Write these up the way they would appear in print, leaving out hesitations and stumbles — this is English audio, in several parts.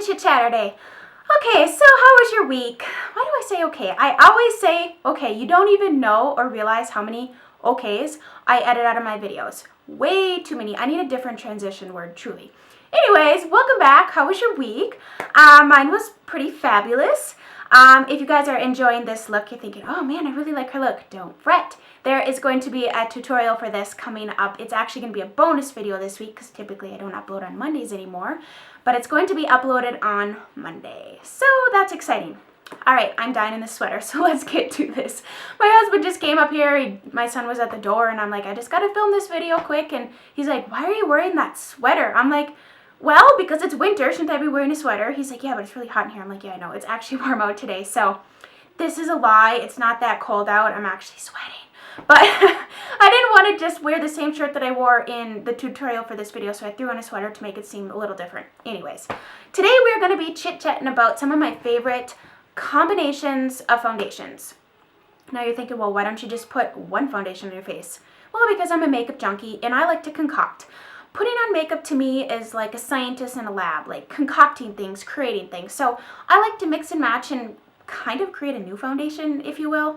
to Chit-Chaturday. Okay, so how was your week? Why do I say okay? I always say okay. You don't even know or realize how many okays I edit out of my videos. Way too many. I need a different transition word, truly. Anyways, welcome back. How was your week? Mine was pretty fabulous. If you guys are enjoying this look, you're thinking, oh man, I really like her look. Don't fret. There is going to be a tutorial for this coming up. It's actually going to be a bonus video this week because typically I don't upload on Mondays anymore. But it's going to be uploaded on Monday. So that's exciting. All right, I'm dying in this sweater, so let's get to this. My husband just came up here. My son was at the door, and I'm like, I just got to film this video quick. And he's like, why are you wearing that sweater? I'm like, well, because it's winter. Shouldn't I be wearing a sweater? He's like, yeah, but it's really hot in here. I'm like, yeah, I know. It's actually warm out today. So this is a lie. It's not that cold out. I'm actually sweating. But I didn't want to just wear the same shirt that I wore in the tutorial for this video, so I threw on a sweater to make it seem a little different. Anyways, today we're going to be chit-chatting about some of my favorite combinations of foundations. Now you're thinking, well, why don't you just put one foundation on your face? Well, because I'm a makeup junkie and I like to concoct. Putting on makeup to me is like a scientist in a lab, like concocting things, creating things. So I like to mix and match and kind of create a new foundation, if you will.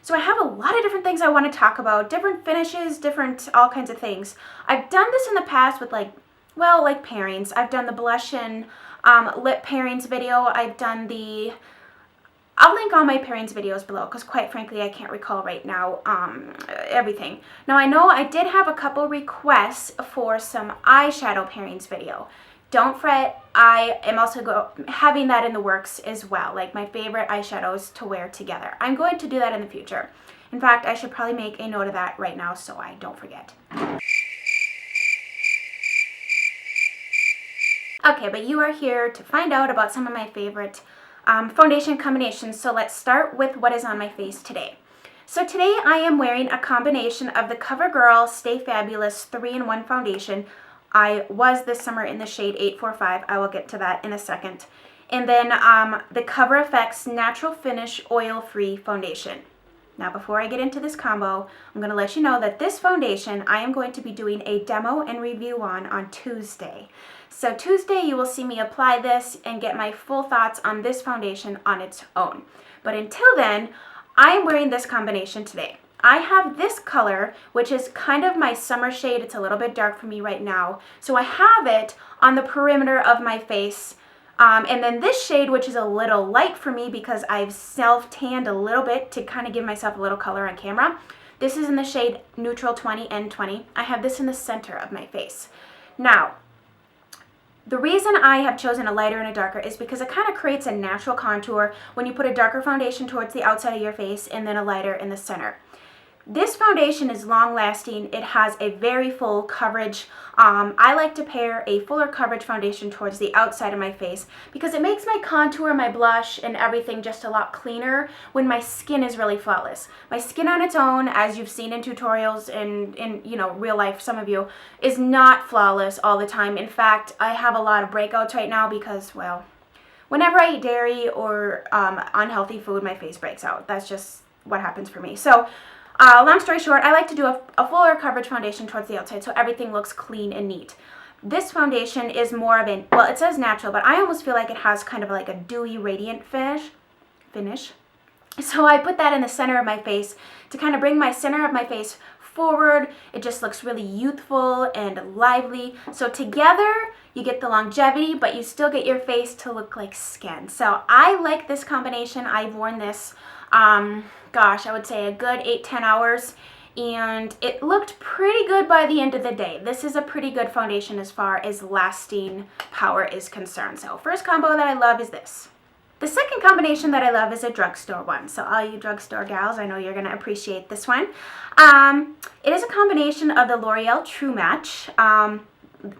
So I have a lot of different things I want to talk about, different finishes, different all kinds of things. I've done this in the past with like pairings. I've done the blush and lip pairings video. I've done I'll link all my pairings videos below because quite frankly I can't recall right now everything. Now I know I did have a couple requests for some eyeshadow pairings video. Don't fret, I am also having that in the works as well, like my favorite eyeshadows to wear together. I'm going to do that in the future. In fact, I should probably make a note of that right now so I don't forget. Okay, but you are here to find out about some of my favorite foundation combinations, so let's start with what is on my face today. So today I am wearing a combination of the CoverGirl Stay Fabulous 3-in-1 foundation. I was this summer in the shade 845. I will get to that in a second. And then the Cover FX Natural Finish Oil-Free Foundation. Now before I get into this combo, I'm going to let you know that this foundation I am going to be doing a demo and review on Tuesday. So Tuesday you will see me apply this and get my full thoughts on this foundation on its own. But until then, I am wearing this combination today. I have this color, which is kind of my summer shade. It's a little bit dark for me right now. So I have it on the perimeter of my face. And then this shade, which is a little light for me because I've self-tanned a little bit to kind of give myself a little color on camera. This is in the shade Neutral 20 N20. I have this in the center of my face. Now, the reason I have chosen a lighter and a darker is because it kind of creates a natural contour when you put a darker foundation towards the outside of your face and then a lighter in the center. This foundation is long lasting. It has a very full coverage. I like to pair a fuller coverage foundation towards the outside of my face because it makes my contour, my blush, and everything just a lot cleaner when my skin is really flawless. My skin on its own, as you've seen in tutorials and in real life, some of you, is not flawless all the time. In fact, I have a lot of breakouts right now because, well, whenever I eat dairy or unhealthy food, my face breaks out. That's just what happens for me. So long story short, I like to do a fuller coverage foundation towards the outside so everything looks clean and neat. This foundation is more of an, well, it says natural, but I almost feel like it has kind of like a dewy, radiant finish. So I put that in the center of my face to kind of bring my center of my face forward. It just looks really youthful and lively. So together, you get the longevity, but you still get your face to look like skin. So I like this combination. I've worn this gosh, I would say a good 8-10 hours, and it looked pretty good by the end of the day. This is a pretty good foundation as far as lasting power is concerned. So first combo that I love is this. The second combination that I love is a drugstore one. So all you drugstore gals, I know you're going to appreciate this one. It is a combination of the L'Oreal True Match.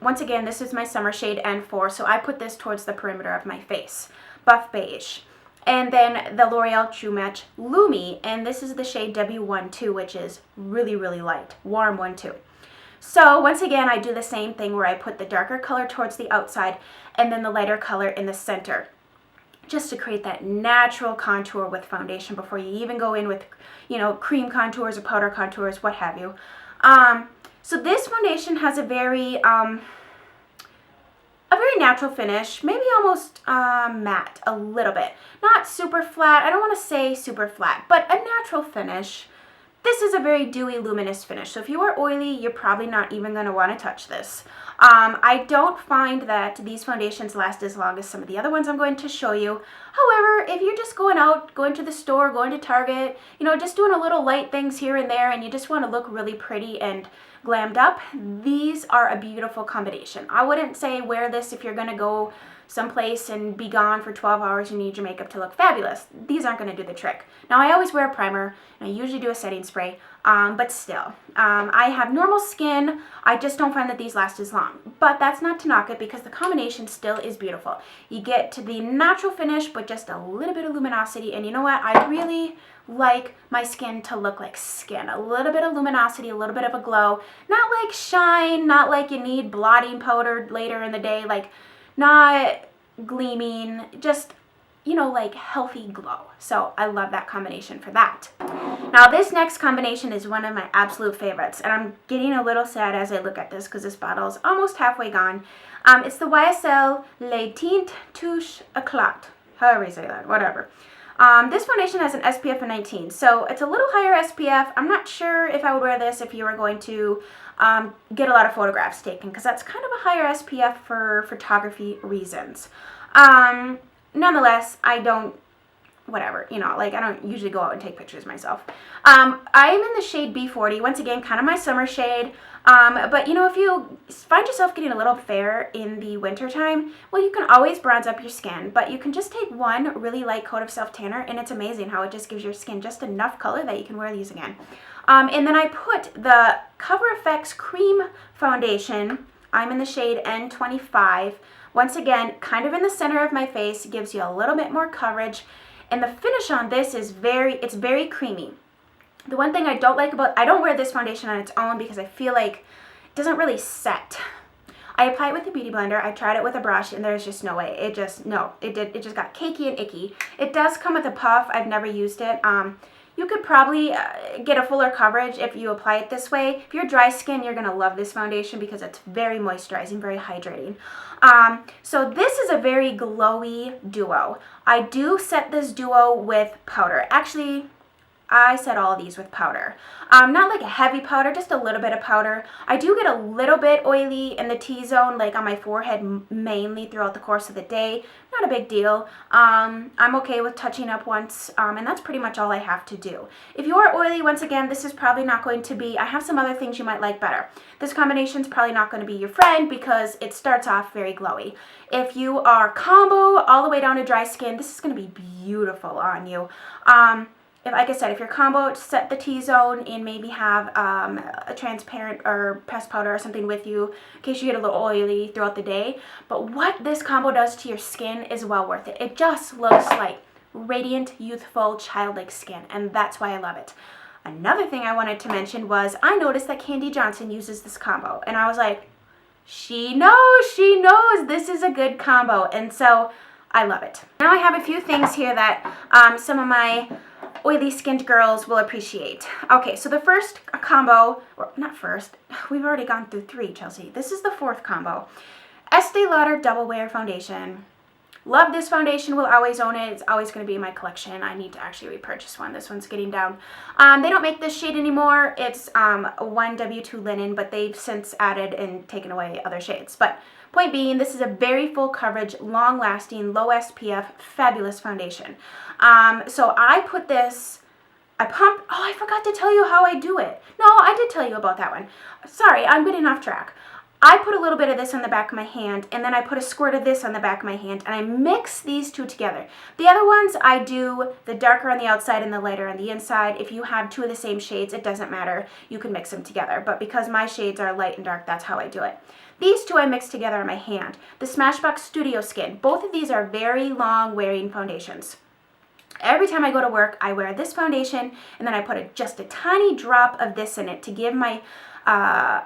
Once again, this is my summer shade N4, so I put this towards the perimeter of my face. Buff beige. And then the L'Oreal True Match Lumi, and this is the shade W12, which is really, really light, warm one too. So once again, I do the same thing where I put the darker color towards the outside and then the lighter color in the center, just to create that natural contour with foundation before you even go in with, cream contours or powder contours, what have you. So this foundation has a very very natural finish, maybe almost matte a little bit. Not super flat, I don't want to say super flat, but a natural finish. This is a very dewy, luminous finish. So if you are oily, you're probably not even going to want to touch this. I don't find that these foundations last as long as some of the other ones I'm going to show you. However, if you're just going out, going to the store, going to Target, you know, just doing a little light things here and there, and you just want to look really pretty and glammed up, these are a beautiful combination. I wouldn't say wear this if you're going to go someplace and be gone for 12 hours and you need your makeup to look fabulous. These aren't going to do the trick. Now, I always wear a primer, and I usually do a setting spray, but still, I have normal skin. I just don't find that these last as long, but that's not to knock it because the combination still is beautiful. You get to the natural finish, but just a little bit of luminosity, and you know what? I really like my skin to look like skin. A little bit of luminosity, a little bit of a glow. Not like shine, not like you need blotting powder later in the day, like not gleaming, just, you know, like healthy glow. So I love that combination for that. Now this next combination is one of my absolute favorites, and I'm getting a little sad as I look at this because this bottle is almost halfway gone. It's the YSL Les Teintes Touche Éclat, however you say that, whatever. This foundation has an SPF of 19, so it's a little higher SPF. I'm not sure if I would wear this if you were going to get a lot of photographs taken, because that's kind of a higher SPF for photography reasons. Nonetheless, I don't, whatever, you know, like I don't usually go out and take pictures myself. I'm in the shade B40, once again, kind of my summer shade. But you know, if you find yourself getting a little fair in the winter time, well, you can always bronze up your skin, but you can just take one really light coat of self-tanner, and it's amazing how it just gives your skin just enough color that you can wear these again. And then I put the Cover FX Cream Foundation. I'm in the shade N25. Once again, kind of in the center of my face, gives you a little bit more coverage. And the finish on this is it's very creamy. The one thing I don't like about, I don't wear this foundation on its own because I feel like it doesn't really set. I apply it with a beauty blender. I tried it with a brush, and there's just no way. It just got cakey and icky. It does come with a puff. I've never used it. You could probably get a fuller coverage if you apply it this way. If you're dry skin, you're going to love this foundation because it's very moisturizing, very hydrating. So this is a very glowy duo. I do set this duo with powder. Actually, I set all of these with powder. Not like a heavy powder, just a little bit of powder. I do get a little bit oily in the T-zone, like on my forehead mainly throughout the course of the day. Not a big deal. I'm okay with touching up once, and that's pretty much all I have to do. If you are oily, once again, this is probably not going to be, I have some other things you might like better. This combination is probably not going to be your friend because it starts off very glowy. If you are combo all the way down to dry skin, this is going to be beautiful on you. Like I said, if you're combo, set the T-zone and maybe have a transparent or pressed powder or something with you in case you get a little oily throughout the day. But what this combo does to your skin is well worth it. It just looks like radiant, youthful, childlike skin, and that's why I love it. Another thing I wanted to mention was I noticed that Candy Johnson uses this combo, and I was like, she knows this is a good combo, and so I love it. Now I have a few things here that some of my oily skinned girls will appreciate. Okay, so the first combo, or not first, we've already gone through 3, Chelsea. This is the 4th combo. Estee Lauder Double Wear Foundation. Love this foundation, will always own it. It's always going to be in my collection. I need to actually repurchase one. This one's getting down. They don't make this shade anymore. It's 1W2 linen, but they've since added and taken away other shades. But point being, this is a very full coverage, long-lasting, low SPF, fabulous foundation. So I put this, I pump, oh, I forgot to tell you how I do it. No, I did tell you about that one. Sorry, I'm getting off track. I put a little bit of this on the back of my hand, and then I put a squirt of this on the back of my hand, and I mix these two together. The other ones, I do the darker on the outside and the lighter on the inside. If you have 2 of the same shades, it doesn't matter. You can mix them together, but because my shades are light and dark, that's how I do it. These 2 I mix together on my hand. The Smashbox Studio Skin. Both of these are very long-wearing foundations. Every time I go to work, I wear this foundation, and then I put just a tiny drop of this in it to give my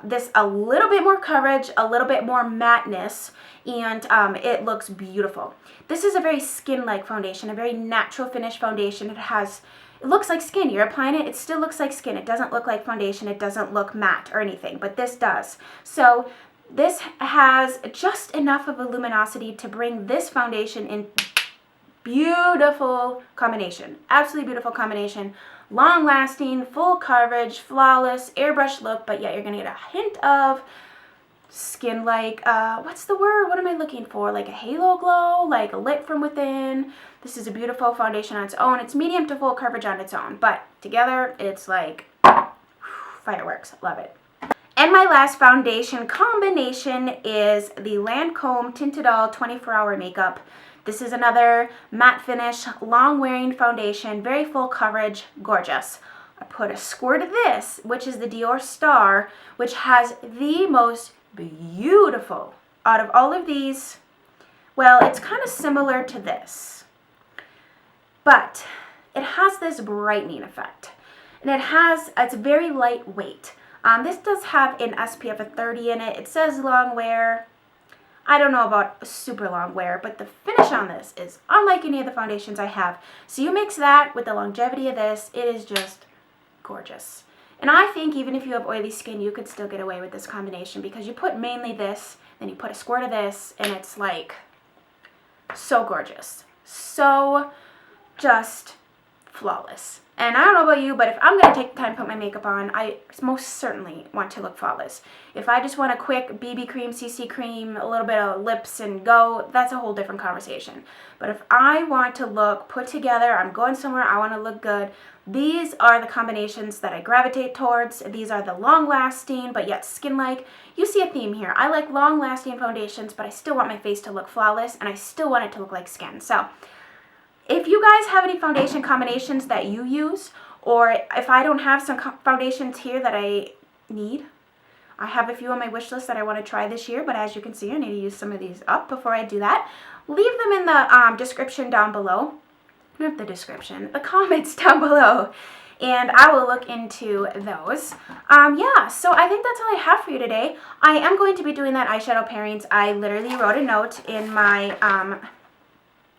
this a little bit more coverage, a little bit more matteness, and it looks beautiful. This is a very skin-like foundation, a very natural finish foundation. It looks like skin. You're applying it, it still looks like skin. It doesn't look like foundation. It doesn't look matte or anything, but this does. So This has just enough of a luminosity to bring this foundation in. Beautiful combination, absolutely beautiful combination. Long lasting, full coverage, flawless, airbrush look, but yet you're gonna get a hint of skin like, what's the word? What am I looking for? Like a halo glow, like lit from within. This is a beautiful foundation on its own. It's medium to full coverage on its own, but together it's like fireworks. Love it. And my last foundation combination is the Lancome Tinted All 24-Hour Makeup. This is another matte finish, long wearing foundation, very full coverage, gorgeous. I put a squirt of this, which is the Dior Star, which has the most beautiful out of all of these. Well, it's kind of similar to this, but it has this brightening effect, and it's very lightweight. This does have an SPF of 30 in it. It says long wear. I don't know about super long wear, but the finish on this is unlike any of the foundations I have. So you mix that with the longevity of this, it is just gorgeous. And I think even if you have oily skin, you could still get away with this combination because you put mainly this, then you put a squirt of this, and it's like so gorgeous. So just flawless. And I don't know about you, but if I'm going to take the time to put my makeup on, I most certainly want to look flawless. If I just want a quick BB cream, CC cream, a little bit of lips and go, that's a whole different conversation. But if I want to look put together, I'm going somewhere, I want to look good, these are the combinations that I gravitate towards. These are the long-lasting, but yet skin-like. You see a theme here. I like long-lasting foundations, but I still want my face to look flawless, and I still want it to look like skin. So if you guys have any foundation combinations that you use, or if I don't have some foundations here that I need, I have a few on my wish list that I want to try this year, but as you can see, I need to use some of these up before I do that. Leave them in the description down below. Not the description, the comments down below, and I will look into those. Yeah, so I think that's all I have for you today. I am going to be doing that eyeshadow pairings. I literally wrote a note in my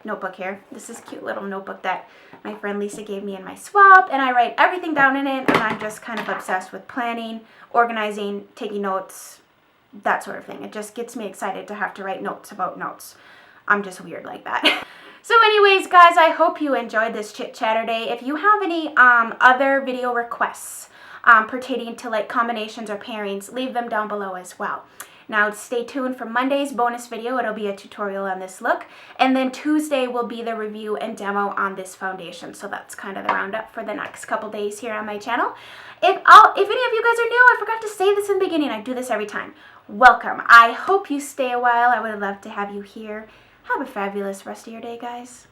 notebook here. This is a cute little notebook that my friend Lisa gave me in my swap, and I write everything down in it, and I'm just kind of obsessed with planning, organizing, taking notes, that sort of thing. It just gets me excited to have to write notes about notes. I'm just weird like that. So anyways, guys, I hope you enjoyed this Chit-Chaturday. If you have any other video requests pertaining to like combinations or pairings, leave them down below as well. Now stay tuned for Monday's bonus video. It'll be a tutorial on this look. And then Tuesday will be the review and demo on this foundation. So that's kind of the roundup for the next couple days here on my channel. If any of you guys are new, I forgot to say this in the beginning. I do this every time. Welcome. I hope you stay a while. I would love to have you here. Have a fabulous rest of your day, guys.